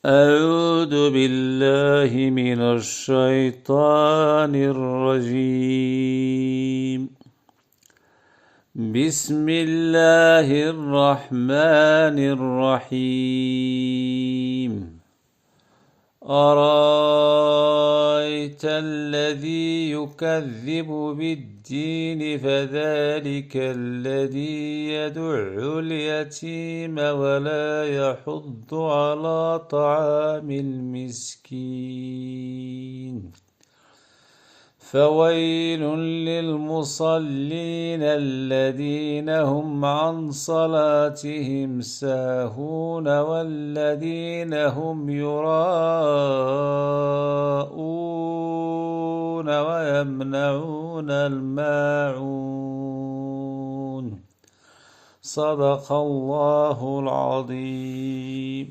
أعوذ بالله من الشيطان الرجيم. بسم الله الرحمن الرحيم. أرأيت الذي يكذب بالدين فذلك الذي يدع اليتيم ولا يحض على طعام المسكين. فويل للمصلين الذين هم عن صلاتهم ساهون والذين هم يراءون ويمنعون الماعون. صدق الله العظيم.